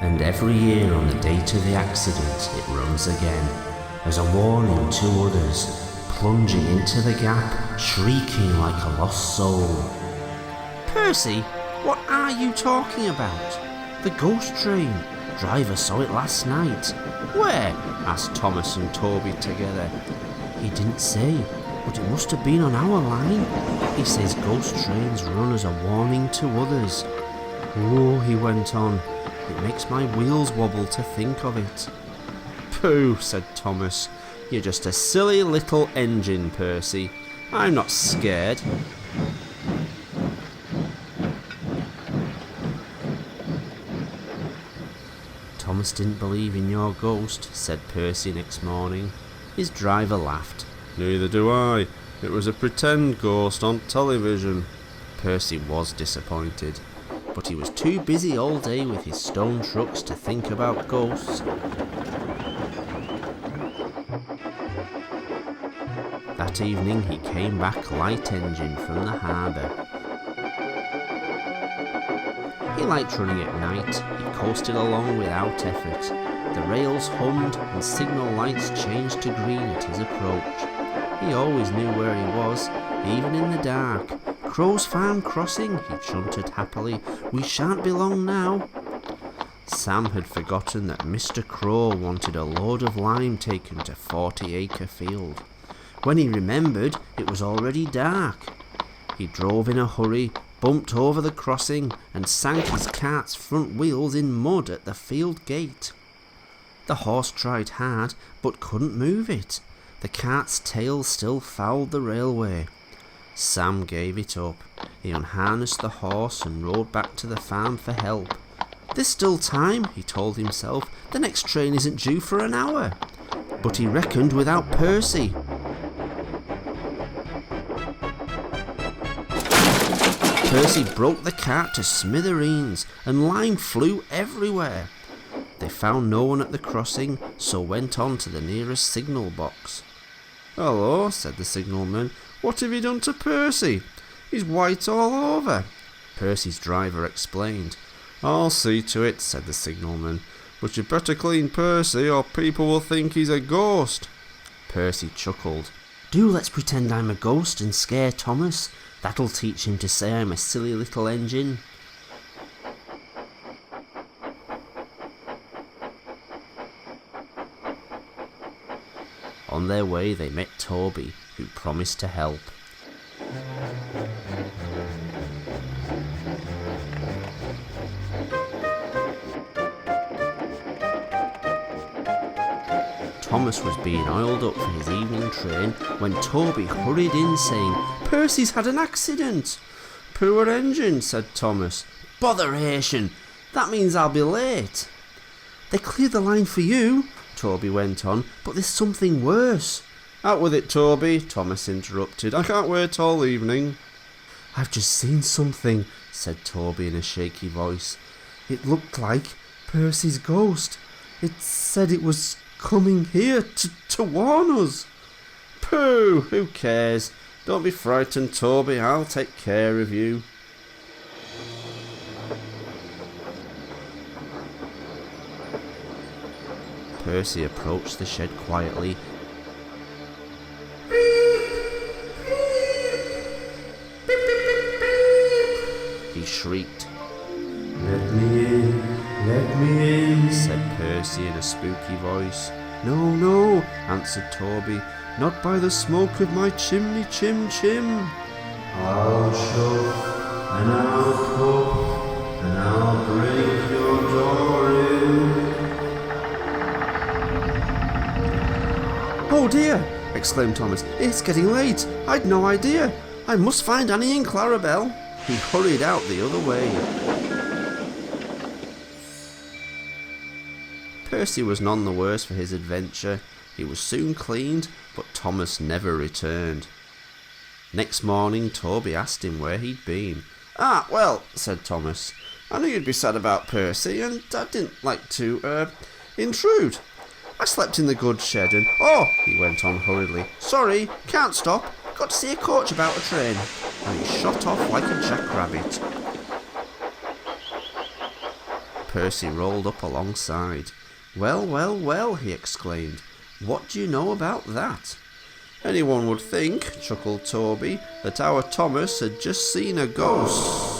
And every year on the date of the accident it runs again, as a warning to others, plunging into the gap, shrieking like a lost soul. Percy, what are you talking about? The ghost train. Driver saw it last night. Where? Asked Thomas and Toby together. He didn't say, but it must have been on our line. He says ghost trains run as a warning to others. Oh, he went on, it makes my wheels wobble to think of it. Pooh, said Thomas. You're just a silly little engine, Percy. I'm not scared. Thomas didn't believe in your ghost, said Percy next morning. His driver laughed. Neither do I. It was a pretend ghost on television. Percy was disappointed, but he was too busy all day with his stone trucks to think about ghosts. That evening he came back light engine from the harbour. He liked running at night. He coasted along without effort. The rails hummed and signal lights changed to green at his approach. He always knew where he was, even in the dark. Crow's Farm Crossing, he chanted happily. We shan't be long now. Sam had forgotten that Mr. Crow wanted a load of lime taken to 40-acre field. When he remembered, it was already dark. He drove in a hurry, bumped over the crossing, and sank his cart's front wheels in mud at the field gate. The horse tried hard, but couldn't move it. The cart's tail still fouled the railway. Sam gave it up. He unharnessed the horse and rode back to the farm for help. There's still time, he told himself. The next train isn't due for an hour. But he reckoned without Percy. Percy broke the cart to smithereens, and lime flew everywhere. They found no one at the crossing, so went on to the nearest signal box. Hello, said the signalman. What have you done to Percy? He's white all over. Percy's driver explained. I'll see to it, said the signalman. But you'd better clean Percy, or people will think he's a ghost. Percy chuckled. Do let's pretend I'm a ghost and scare Thomas. That'll teach him to say I'm a silly little engine. On their way they met Toby, who promised to help. Thomas was being oiled up for his evening train when Toby hurried in saying, Percy's had an accident. Poor engine, said Thomas. Botheration! That means I'll be late. They cleared the line for you, Toby went on, but there's something worse. Out with it, Toby, Thomas interrupted. I can't wait all evening. I've just seen something, said Toby in a shaky voice. It looked like Percy's ghost. It said it was coming here to warn us. Pooh, who cares? Don't be frightened, Toby, I'll take care of you. Percy approached the shed quietly. He shrieked. Let me in, said Percy in a spooky voice. No, answered Toby, not by the smoke of my chimney, chim. I'll shove, and I'll puff, and I'll break your door in. Oh dear, exclaimed Thomas, it's getting late. I'd no idea. I must find Annie and Clarabelle. He hurried out the other way. Percy was none the worse for his adventure. He was soon cleaned, but Thomas never returned. Next morning, Toby asked him where he'd been. Ah, well, said Thomas, I knew you'd be sad about Percy, and I didn't like to, intrude. I slept in the goods shed and... Oh, he went on hurriedly. Sorry, can't stop. Got to see a coach about a train. And he shot off like a jackrabbit. Percy rolled up alongside. "Well, well, well," he exclaimed. "What do you know about that?" "Anyone would think," chuckled Toby, "that our Thomas had just seen a ghost."